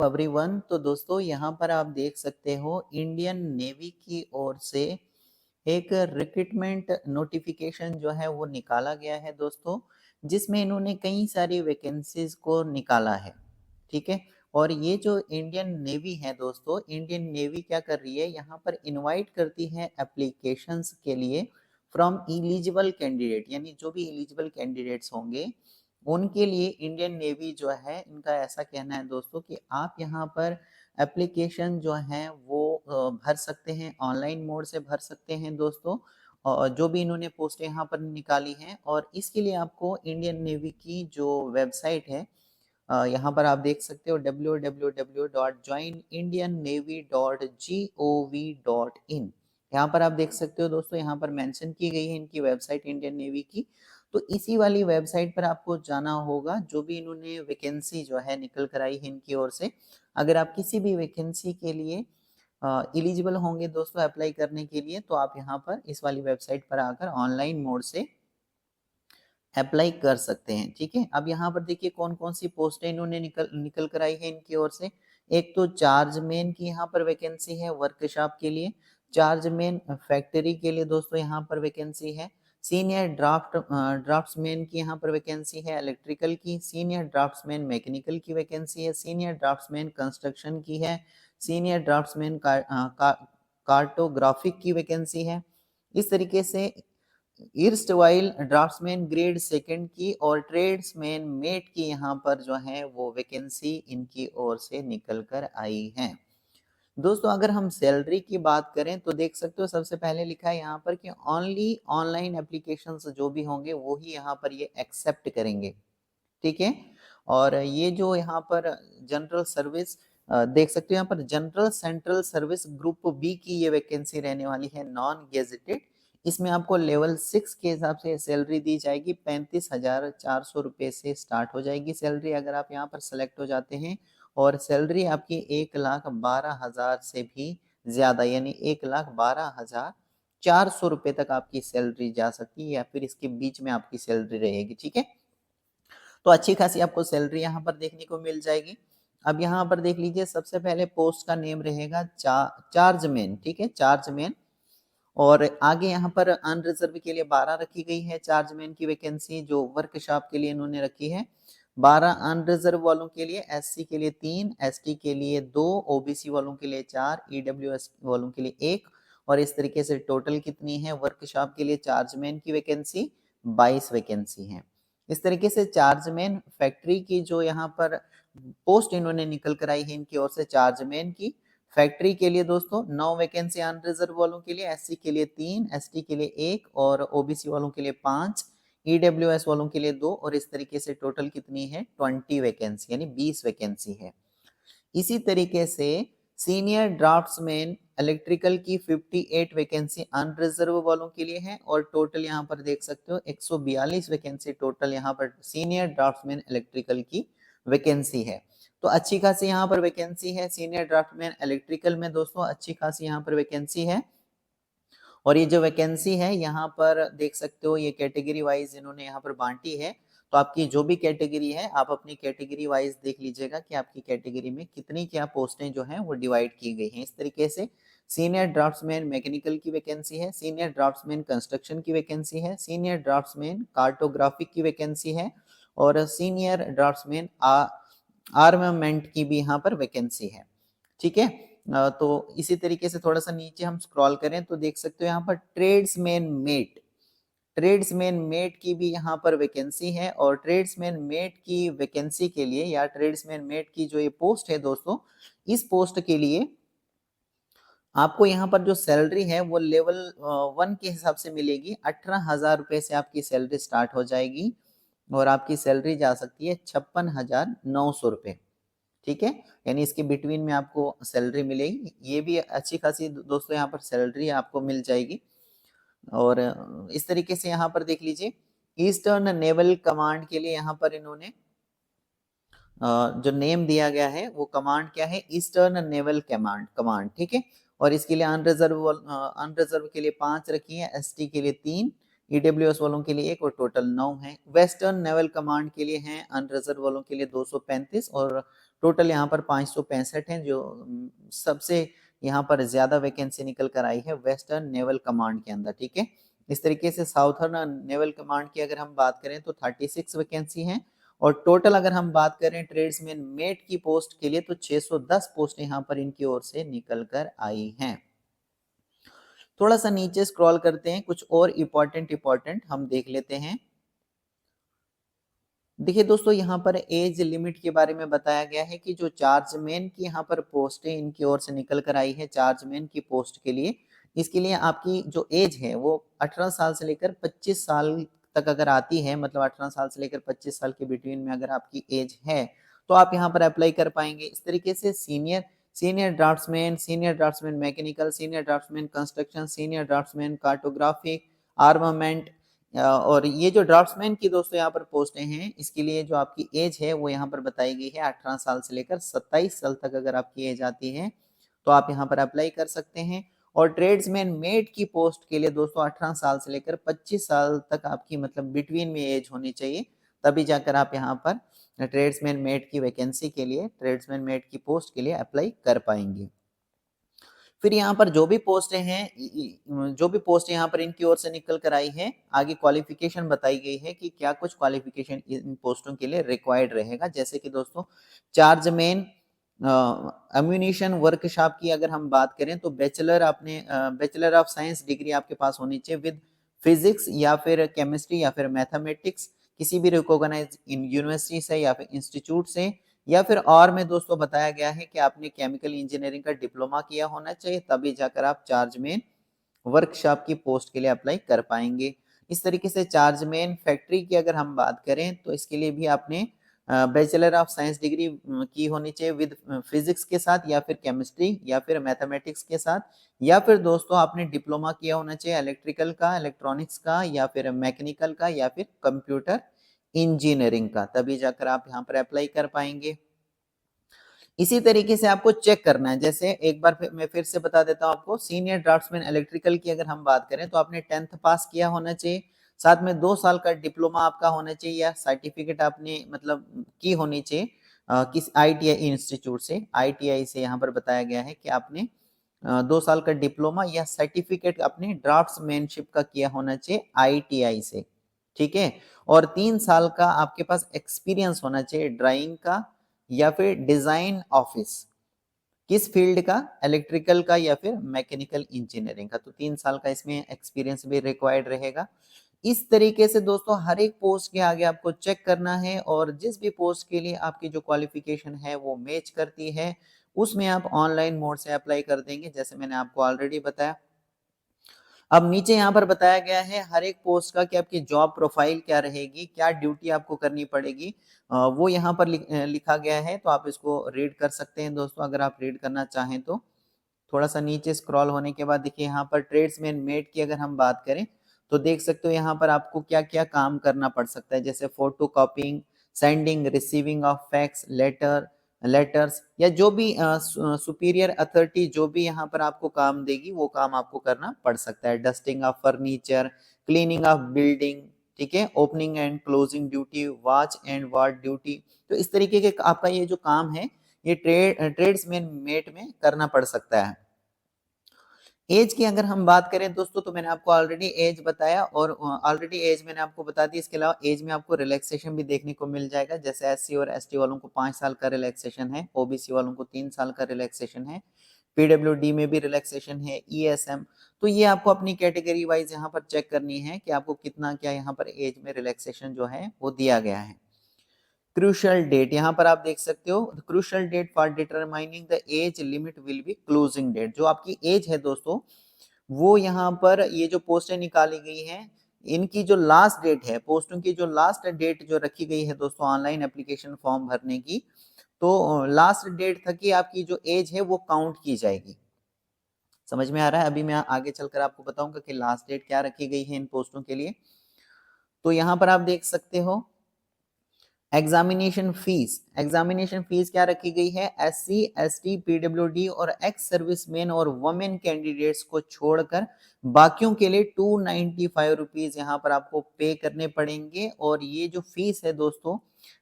Everyone. तो दोस्तों यहाँ पर आप देख सकते हो इंडियन नेवी की ओर से एक रिक्रूटमेंट नोटिफिकेशन जो है वो निकाला गया है दोस्तों, जिसमें इन्होंने कई सारी वैकेंसीज को निकाला है। ठीक है। और ये जो इंडियन नेवी है दोस्तों, इंडियन नेवी क्या कर रही है, यहाँ पर इनवाइट करती है एप्लीकेशंस के लिए फ्रॉम एलिजिबल कैंडिडेट, यानी जो भी एलिजिबल कैंडिडेट्स होंगे उनके लिए इंडियन नेवी जो है, इनका ऐसा कहना है दोस्तों कि आप यहाँ पर एप्लीकेशन जो है वो भर सकते हैं, ऑनलाइन मोड से भर सकते हैं दोस्तों। और जो भी इन्होंने पोस्ट यहाँ पर निकाली हैं, और इसके लिए आपको इंडियन नेवी की जो वेबसाइट है, यहाँ पर आप देख सकते हो www.joinindiannavy.gov.in। यहाँ पर आप देख सकते हो दोस्तों, यहाँ पर मेंशन की गई है इनकी वेबसाइट इंडियन नेवी की। तो इसी वाली वेबसाइट पर आपको जाना होगा। जो भी इन्होंने वैकेंसी जो है निकल कर आई है इनकी ओर से, अगर आप किसी भी वैकेंसी के लिए एलिजिबल होंगे दोस्तों अप्लाई करने के लिए, तो आप यहाँ पर इस वाली वेबसाइट पर आकर ऑनलाइन मोड से अप्लाई कर सकते हैं। ठीक है। अब यहाँ पर देखिए कौन कौन सी पोस्टें इन्होंने निकल कर आई है इनकी ओर से। एक तो चार्जमैन की यहाँ पर वैकेंसी है वर्कशॉप के लिए, चार्जमैन फैक्ट्री के लिए दोस्तों यहाँ पर वैकेंसी है, सीनियर ड्राफ्ट्समैन की यहाँ पर वैकेंसी है इलेक्ट्रिकल की, सीनियर ड्राफ्ट्समैन मैकेनिकल की वैकेंसी है, सीनियर ड्राफ्ट्समैन कंस्ट्रक्शन की है, सीनियर ड्राफ्ट्समैन कार्टोग्राफिक की वैकेंसी है। इस तरीके से इर्स्टवाइल ड्राफ्ट्समैन ग्रेड सेकंड की और ट्रेड्समैन मेट की यहाँ पर जो है वो वैकेंसी इनकी ओर से निकल कर आई है दोस्तों। अगर हम सैलरी की बात करें तो देख सकते हो सबसे पहले लिखा है यहाँ पर कि ओनली ऑनलाइन एप्लीकेशंस जो भी होंगे वो ही यहाँ पर ये एक्सेप्ट करेंगे। ठीक है। और ये जो यहाँ पर जनरल सर्विस देख सकते हो, यहाँ पर general central service group B की ये वैकेंसी रहने वाली है, नॉन गेजेटेड। इसमें आपको लेवल 6 के हिसाब से सैलरी दी जाएगी, 35,400 रुपये से स्टार्ट हो जाएगी सैलरी अगर आप यहाँ पर सेलेक्ट हो जाते हैं। और सैलरी आपकी 1,12,000 से भी ज्यादा, यानी 1,12,400 रुपये तक आपकी सैलरी जा सकती है, या फिर इसके बीच में आपकी सैलरी रहेगी। ठीक है। तो अच्छी खासी आपको सैलरी यहाँ पर देखने को मिल जाएगी। अब यहाँ पर देख लीजिए, सबसे पहले पोस्ट का नेम रहेगा चार्जमैन। ठीक है, चार्जमैन। और आगे यहाँ पर अनरिजर्व के लिए 12 रखी गई है चार्जमैन की वैकेंसी, जो वर्कशॉप के लिए इन्होंने रखी है। 12 अनरिजर्व वालों के लिए, एससी के लिए 3, एसटी के लिए 2, ओबीसी वालों के लिए 4, ईडब्ल्यूएस वालों के लिए 1। और इस तरीके से टोटल कितनी है वर्कशॉप के लिए चार्जमैन की वैकेंसी, 22 वैकेंसी है। इस तरीके से चार्जमैन फैक्ट्री की जो यहाँ पर पोस्ट इन्होंने निकल कर आई है इनकी ओर से, चार्जमैन की फैक्ट्री के लिए दोस्तों 9 वैकेंसी अनरिजर्व वालों के लिए, एससी के लिए 3, एसटी के लिए 1 और ओबीसी वालों के लिए 5, ईडब्ल्यूएस वालों के लिए 2। और इस तरीके से टोटल कितनी है, 20 वैकेंसी, यानी 20 वैकेंसी है। इसी तरीके से सीनियर ड्राफ्ट्समैन इलेक्ट्रिकल की 58 वैकेंसी अनरिजर्व वालों के लिए है, और टोटल यहाँ पर देख सकते हो 142 वैकेंसी टोटल यहाँ पर सीनियर ड्राफ्ट्समैन इलेक्ट्रिकल की वैकेंसी है। तो अच्छी खासी यहाँ पर वैकेंसी है सीनियर ड्राफ्टमैन इलेक्ट्रिकल में दोस्तों, अच्छी खासी यहाँ पर वैकेंसी है। और ये जो वैकेंसी है यहाँ पर देख सकते हो, ये कैटेगरी वाइज इन्होंने यहाँ पर बांटी है। तो आपकी जो भी कैटेगरी है, आप अपनी कैटेगरी वाइज देख लीजिएगा कि आपकी कैटेगरी में कितनी क्या पोस्टें जो हैं वो डिवाइड की गई हैं। इस तरीके से सीनियर ड्राफ्ट्समैन मैकेनिकल की वैकेंसी है, सीनियर ड्राफ्ट्समैन कंस्ट्रक्शन की वैकेंसी है, सीनियर ड्राफ्ट्समैन कार्टोग्राफिक की वैकेंसी है, और सीनियर ड्राफ्ट्समैन आर्मामेंट की भी यहाँ पर वैकेंसी है। ठीक है। तो इसी तरीके से थोड़ा सा नीचे हम स्क्रॉल करें तो देख सकते हो यहाँ पर ट्रेड्समैन मेट की भी यहाँ पर वैकेंसी है। और ट्रेड्समैन मेट की वैकेंसी के लिए, या ट्रेड्समैन मेट की जो ये पोस्ट है दोस्तों, इस पोस्ट के लिए आपको यहाँ पर जो सैलरी है वो लेवल 1 के हिसाब से मिलेगी। 18,000 रुपये से आपकी सैलरी स्टार्ट हो जाएगी, और आपकी सैलरी जा सकती है 56,900 रुपये। ठीक है, यानी इसके बिटवीन में आपको सैलरी मिलेगी। ये भी अच्छी खासी दोस्तों यहाँ पर सैलरी आपको मिल जाएगी। और इस तरीके से यहाँ पर देख लीजिए, ईस्टर्न नेवल कमांड के लिए यहाँ पर इन्होंने जो नेम दिया गया है वो कमांड क्या है, ईस्टर्न नेवल कमांड। ठीक है। और इसके लिए अनरिजर्व के लिए 5 रखी है, एसटी के लिए 3, ईडब्ल्यूएस वालों के लिए 1, और टोटल 9 है। वेस्टर्न नेवल कमांड के लिए हैं अनरिजर्व वालों के लिए 235, और टोटल यहाँ पर 565 हैं, जो सबसे यहाँ पर ज्यादा वैकेंसी निकल कर आई है वेस्टर्न नेवल कमांड के अंदर, ठीक है। इस तरीके से साउथर्न नेवल कमांड की अगर हम बात करें तो 36 वैकेंसी हैं, और टोटल अगर हम बात करें ट्रेड्समैन मेट की पोस्ट के लिए तो 610 पोस्ट यहाँ पर इनकी ओर से निकल कर आई हैं। थोड़ा सा नीचे स्क्रॉल करते हैं, कुछ और इम्पोर्टेंट हम देख लेते हैं। देखिए दोस्तों, यहाँ पर एज लिमिट के बारे में बताया गया है कि जो चार्जमैन की यहाँ पर पोस्ट है इनकी ओर से निकल कर आई है चार्जमैन की पोस्ट के लिए, इसके लिए आपकी जो एज है वो 18 साल से लेकर 25 साल तक अगर आती है, मतलब 18 साल से लेकर 25 साल के बिटवीन में अगर आपकी एज है तो आप यहाँ पर अप्लाई कर पाएंगे। इस तरीके से senior draughtsman mechanical, senior draughtsman construction, senior draughtsman cartographic, armament, और ये जो ड्राफ्ट्समैन की दोस्तों यहाँ पर पोस्टें हैं इसके लिए जो आपकी एज है वो यहाँ पर बताई गई है 18 साल से लेकर 27 साल तक अगर आपकी एज आती है तो आप यहाँ पर अप्लाई कर सकते हैं। और ट्रेड्समैन मेट की पोस्ट के लिए दोस्तों 18 साल से लेकर 25 साल तक आपकी मतलब बिटवीन में एज होनी चाहिए, तभी जाकर आप यहाँ पर ट्रेड्समैन मेट की वैकेंसी के लिए, ट्रेड्समैन मेट की पोस्ट के लिए अप्लाई कर पाएंगे। फिर यहाँ पर जो भी पोस्ट हैं, जो भी पोस्ट यहाँ पर इनकी ओर से निकल कर आई है, आगे क्वालिफिकेशन बताई गई है कि क्या कुछ क्वालिफिकेशन इन पोस्टों के लिए रिक्वायर्ड रहेगा। जैसे कि दोस्तों चार्जमैन अम्यूनिशन वर्कशॉप की अगर हम बात करें तो बैचलर ऑफ साइंस डिग्री आपके पास होनी चाहिए विद फिजिक्स या फिर केमिस्ट्री या फिर मैथमेटिक्स, किसी भी रिकॉग्नाइज यूनिवर्सिटी से या फिर इंस्टीट्यूट से, या फिर और में दोस्तों बताया गया है कि आपने केमिकल इंजीनियरिंग का डिप्लोमा किया होना चाहिए, तभी जाकर आप चार्जमैन वर्कशॉप की पोस्ट के लिए अप्लाई कर पाएंगे। इस तरीके से चार्जमैन फैक्ट्री की अगर हम बात करें तो इसके लिए भी आपने बैचलर ऑफ साइंस डिग्री की होनी चाहिए विद फिजिक्स के साथ या फिर केमिस्ट्री या फिर मैथमेटिक्स के साथ, या फिर दोस्तों आपने डिप्लोमा किया होना चाहिए इलेक्ट्रिकल का, इलेक्ट्रॉनिक्स का, या फिर मैकेनिकल का, या फिर कंप्यूटर इंजीनियरिंग का, तभी जाकर आप यहाँ पर अप्लाई कर पाएंगे। इसी तरीके से आपको चेक करना है, जैसे एक बार मैं फिर से बता देता हूँ आपको, सीनियर ड्राफ्ट्समैन इलेक्ट्रिकल की अगर हम बात करें तो आपने 10th पास किया होना चाहिए, साथ में 2 साल का डिप्लोमा आपका होना चाहिए या सर्टिफिकेट आपने मतलब की होनी चाहिए किस ITI इंस्टीट्यूट से, ITI से यहाँ पर बताया गया है कि आपने 2 साल का डिप्लोमा या सर्टिफिकेट अपने ड्राफ्ट्समैनशिप का किया होना चाहिए ITI से, ठीक है। और 3 साल का आपके पास एक्सपीरियंस होना चाहिए ड्राइंग का या फिर डिजाइन ऑफिस, किस फील्ड का, इलेक्ट्रिकल का या फिर मैकेनिकल इंजीनियरिंग का, तो 3 साल का इसमें एक्सपीरियंस भी रिक्वायर्ड रहेगा। इस तरीके से दोस्तों हर एक पोस्ट के आगे आपको चेक करना है, और जिस भी पोस्ट के लिए आपकी जो क्वालिफिकेशन है वो मैच करती है उसमें आप ऑनलाइन मोड से अप्लाई कर देंगे, जैसे मैंने आपको ऑलरेडी बताया। अब नीचे यहाँ पर बताया गया है हर एक पोस्ट का कि आपकी जॉब प्रोफाइल क्या रहेगी, क्या ड्यूटी आपको करनी पड़ेगी, वो यहाँ पर लिखा गया है, तो आप इसको रीड कर सकते हैं दोस्तों अगर आप रीड करना चाहें तो। थोड़ा सा नीचे स्क्रॉल होने के बाद देखिए यहाँ पर ट्रेड्समैन मेट की अगर हम बात करें तो देख सकते हो यहाँ पर आपको क्या क्या काम करना पड़ सकता है, जैसे photo कॉपिंग, sending receiving of fax letters, या जो भी सुपीरियर अथॉरिटी जो भी यहाँ पर आपको काम देगी वो काम आपको करना पड़ सकता है। Dusting of furniture, cleaning of building, ठीक है, opening and closing duty, watch and ward duty, तो इस तरीके के आपका ये जो काम है ये ट्रेड्समैन मेट में करना पड़ सकता है। एज की अगर हम बात करें दोस्तों तो मैंने आपको ऑलरेडी एज बताया, और ऑलरेडी एज मैंने आपको बता दी। इसके अलावा एज में आपको रिलैक्सेशन भी देखने को मिल जाएगा, जैसे SC और ST वालों को 5 साल का रिलैक्सेशन है, OBC वालों को 3 साल का रिलैक्सेशन है, PWD में भी रिलैक्सेशन है, ESM, तो ये आपको अपनी कैटेगरी वाइज यहाँ पर चेक करनी है कि आपको कितना क्या यहाँ पर एज में रिलैक्सेशन जो है वो दिया गया है। क्रूशियल डेट यहाँ पर आप देख सकते हो, crucial date for determining the age limit will be closing date, जो आपकी एज है दोस्तों वो यहाँ पर ये जो पोस्टें निकाली गई हैं इनकी जो लास्ट डेट है, पोस्टों की जो लास्ट डेट जो रखी गई है दोस्तों ऑनलाइन एप्लीकेशन फॉर्म भरने की, तो लास्ट डेट तक की आपकी जो एज है वो काउंट की जाएगी। समझ में आ रहा है? अभी मैं आगे चलकर आपको बताऊंगा कि लास्ट डेट क्या रखी गई है इन पोस्टों के लिए। तो यहाँ पर आप देख सकते हो एग्जामिनेशन फीस क्या रखी गई है, SC ST PWD और एक्स सर्विसमैन और वुमेन कैंडिडेट्स को छोड़कर बाकियों के लिए 295 रुपीज यहाँ पर आपको पे करने पड़ेंगे। और ये जो फीस है दोस्तों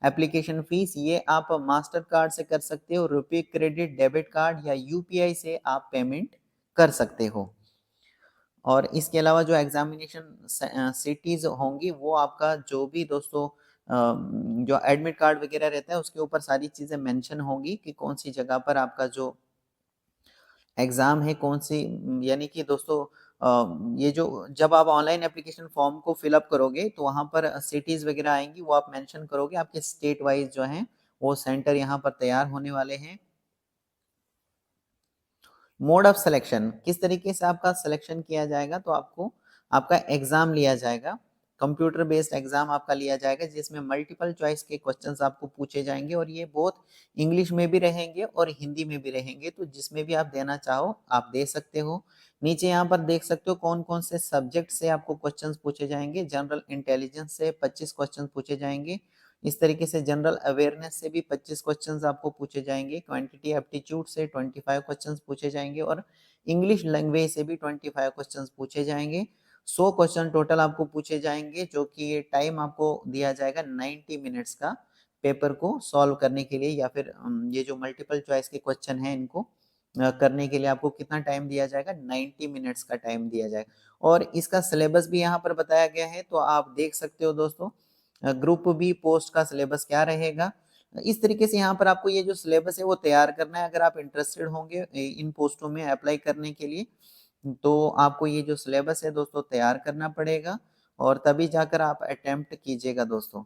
एप्लीकेशन फीस ये आप मास्टर कार्ड से कर सकते हो, रुपए क्रेडिट डेबिट कार्ड या यूपीआई से आप पेमेंट कर सकते हो। और इसके अलावा जो एग्जामिनेशन सिटीज होंगी वो आपका जो भी दोस्तों जो एडमिट कार्ड वगैरह रहता है उसके ऊपर सारी चीजें मेंशन होंगी कि कौन सी जगह पर आपका जो एग्जाम है कौन सी, यानी कि दोस्तों ये जो जब आप ऑनलाइन एप्लीकेशन फॉर्म को फिलअप करोगे तो वहां पर सिटीज वगैरह आएंगी, वो आप मेंशन करोगे, आपके स्टेट वाइज जो है वो सेंटर यहाँ पर तैयार होने वाले हैं। मोड ऑफ सिलेक्शन, किस तरीके से आपका सिलेक्शन किया जाएगा, तो आपको आपका एग्जाम लिया जाएगा, कंप्यूटर बेस्ड एग्जाम आपका लिया जाएगा जिसमें मल्टीपल चॉइस के क्वेश्चंस आपको पूछे जाएंगे और ये बहुत इंग्लिश में भी रहेंगे और हिंदी में भी रहेंगे, तो जिसमें भी आप देना चाहो आप दे सकते हो। नीचे यहाँ पर देख सकते हो कौन कौन से सब्जेक्ट से आपको क्वेश्चंस पूछे जाएंगे। जनरल इंटेलिजेंस से 25 क्वेश्चन पूछे जाएंगे, इस तरीके से जनरल अवेयरनेस से भी 25 क्वेश्चंस आपको पूछे जाएंगे, क्वांटिटी एप्टीट्यूड से 25 क्वेश्चंस पूछे जाएंगे और इंग्लिश लैंग्वेज से भी 25 क्वेश्चंस पूछे जाएंगे। 100 क्वेश्चन टोटल आपको पूछे जाएंगे, जो कि ये टाइम आपको दिया जाएगा 90 मिनट्स का पेपर को सॉल्व करने के लिए, या फिर ये जो मल्टीपल चॉइस के क्वेश्चन हैं इनको करने के लिए आपको कितना टाइम दिया जाएगा, 90 मिनट्स का टाइम दिया जाएगा। और इसका सिलेबस भी यहाँ पर बताया गया है, तो आप देख सकते हो दोस्तों ग्रुप बी पोस्ट का सिलेबस क्या रहेगा। इस तरीके से यहाँ पर आपको ये जो सिलेबस है वो तैयार करना है। अगर आप इंटरेस्टेड होंगे इन पोस्टों में अप्लाई करने के लिए तो आपको ये जो सिलेबस है दोस्तों तैयार करना पड़ेगा और तभी जाकर आप अटेम्प्ट कीजिएगा दोस्तों।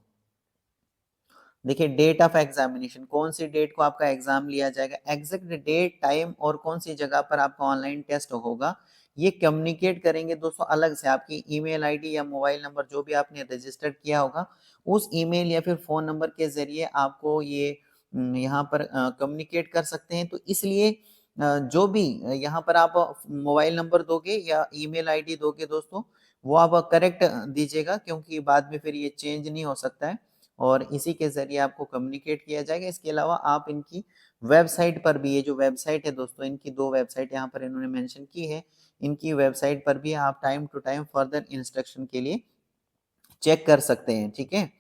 देखिए डेट ऑफ एग्जामिनेशन, कौन सी डेट को आपका एग्जाम लिया जाएगा, एग्जैक्ट डेट टाइम और कौन सी जगह पर आपका ऑनलाइन टेस्ट होगा, ये कम्युनिकेट करेंगे दोस्तों अलग से। आपकी ईमेल आईडी या मोबाइल नंबर जो भी आपने रजिस्टर्ड किया होगा उस ईमेल या फिर फोन नंबर के जरिए आपको ये यहाँ पर कम्युनिकेट कर सकते हैं। तो इसलिए जो भी यहाँ पर आप मोबाइल नंबर दोगे या ईमेल आईडी दोगे दोस्तों वो आप करेक्ट दीजिएगा, क्योंकि बाद में फिर ये चेंज नहीं हो सकता है और इसी के जरिए आपको कम्युनिकेट किया जाएगा। इसके अलावा आप इनकी वेबसाइट पर भी, ये जो वेबसाइट है दोस्तों इनकी 2 वेबसाइट यहाँ पर इन्होंने मेंशन की है, इनकी वेबसाइट पर भी आप time to time further instruction के लिए चेक कर सकते हैं। ठीक है,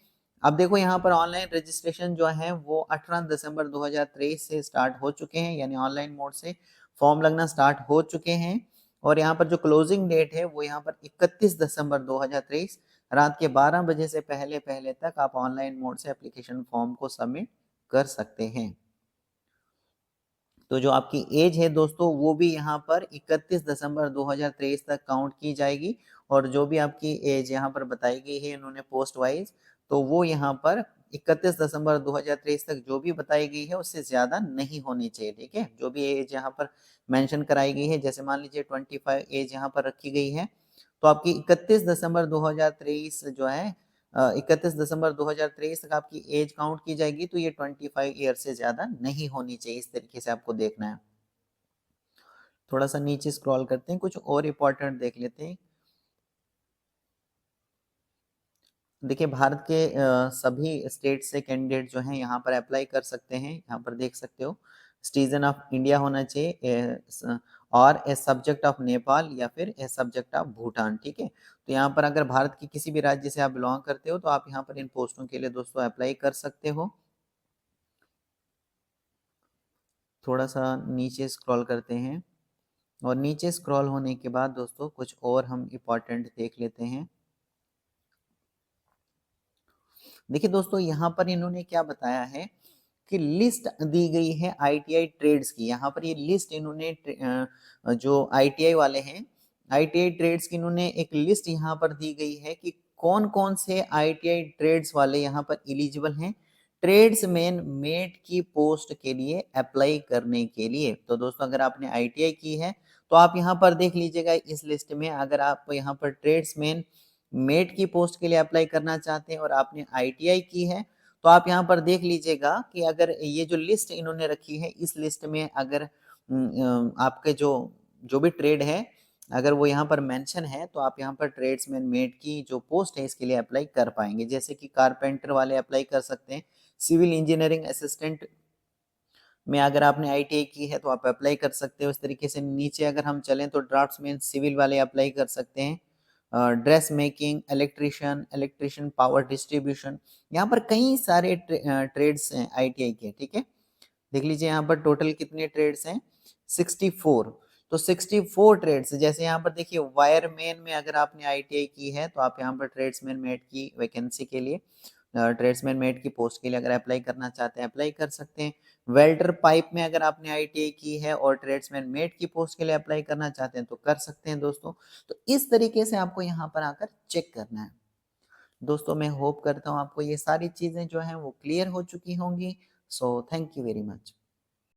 अब देखो यहाँ पर ऑनलाइन रजिस्ट्रेशन जो है वो 18 दिसंबर 2023 से स्टार्ट हो चुके हैं, यानी ऑनलाइन मोड से फॉर्म लगना स्टार्ट हो चुके हैं। और यहाँ पर जो क्लोजिंग डेट है वो यहाँ पर 31 दिसंबर 2023 रात के 12 बजे से पहले पहले तक आप ऑनलाइन मोड से एप्लीकेशन फॉर्म को सबमिट कर सकते हैं। तो जो आपकी एज है दोस्तों वो भी यहाँ पर 31 दिसंबर 2023 तक काउंट की जाएगी और जो भी आपकी एज यहाँ पर बताई गई है इन्होंने पोस्ट वाइज, तो वो यहाँ पर 31 दिसंबर 2023 तक जो भी बताई गई है उससे ज्यादा नहीं होनी चाहिए। ठीक है, जो भी एज यहाँ पर मेंशन कराई गई है, जैसे मान लीजिए 25 एज यहाँ पर रखी गई है, तो आपकी 31 दिसंबर 2023 जो है 31 दिसंबर 2023 तक आपकी एज काउंट की जाएगी, तो ये 25 ईयर से ज्यादा नहीं होनी चाहिए। इस तरीके से आपको देखना है। थोड़ा सा नीचे स्क्रॉल करते हैं, कुछ और इम्पोर्टेंट देख लेते हैं। देखिए भारत के सभी स्टेट से कैंडिडेट जो हैं यहाँ पर अप्लाई कर सकते हैं। यहाँ पर देख सकते हो सिटीजन ऑफ इंडिया होना चाहिए और ए सब्जेक्ट ऑफ नेपाल या फिर ए सब्जेक्ट ऑफ भूटान। ठीक है, तो यहाँ पर अगर भारत के किसी भी राज्य से आप बिलोंग करते हो तो आप यहाँ पर इन पोस्टों के लिए दोस्तों अप्लाई कर सकते हो। थोड़ा सा नीचे स्क्रॉल करते हैं और नीचे स्क्रॉल होने के बाद दोस्तों कुछ और हम इम्पोर्टेंट देख लेते हैं। देखिए दोस्तों यहाँ पर इन्होंने क्या बताया है कि लिस्ट दी गई है आईटीआई ट्रेड्स की। यहाँ पर ये लिस्ट इन्होंने जो आईटीआई वाले हैं आईटीआई ट्रेड्स की इन्होंने एक लिस्ट यहाँ पर दी गई है कि कौन कौन से आईटीआई ट्रेड्स वाले यहाँ पर एलिजिबल हैं ट्रेड्समैन मेट की पोस्ट के लिए अप्लाई करने के लिए। तो दोस्तों अगर आपने आईटीआई की है तो आप यहाँ पर देख लीजिएगा इस लिस्ट में, अगर आप यहाँ पर ट्रेड्समैन मेट की पोस्ट के लिए अप्लाई करना चाहते हैं और आपने आईटीआई की है तो आप यहाँ पर देख लीजिएगा कि अगर ये जो लिस्ट इन्होंने रखी है इस लिस्ट में अगर आपके जो जो भी ट्रेड है अगर वो यहाँ पर मेंशन है तो आप यहाँ पर ट्रेड्समैन मेट की जो पोस्ट है इसके लिए अप्लाई कर पाएंगे। जैसे कि कारपेंटर वाले अप्लाई कर सकते हैं, सिविल इंजीनियरिंग असिस्टेंट में अगर आपने आईटीआई की है तो आप अप्लाई कर सकते हो। इस तरीके से नीचे अगर हम चलें तो ड्राफ्ट्समैन सिविल वाले अप्लाई कर सकते हैं dress making, electrician, electrician power distribution, यहाँ पर कई सारे ट्रेड्स हैं आईटीआई के, ठीक है। देख लीजिए यहाँ पर टोटल कितने ट्रेड्स हैं, 64। तो 64 ट्रेड्स, जैसे यहाँ पर देखिए वायरमैन में अगर आपने आईटीआई की है तो आप यहाँ पर ट्रेड्समैन मेट की वैकेंसी के लिए, ट्रेड्समैन मेट की पोस्ट के लिए अगर अप्लाई करना चाहते हैं अप्लाई कर सकते हैं। वेल्डर पाइप में अगर आपने आईटीआई की है और ट्रेड्समैन मेट की पोस्ट के लिए अप्लाई करना चाहते हैं तो कर सकते हैं दोस्तों। तो इस तरीके से आपको यहाँ पर आकर चेक करना है दोस्तों। मैं होप करता हूँ आपको ये सारी चीजें जो हैं वो क्लियर हो चुकी होंगी। So thank you very much.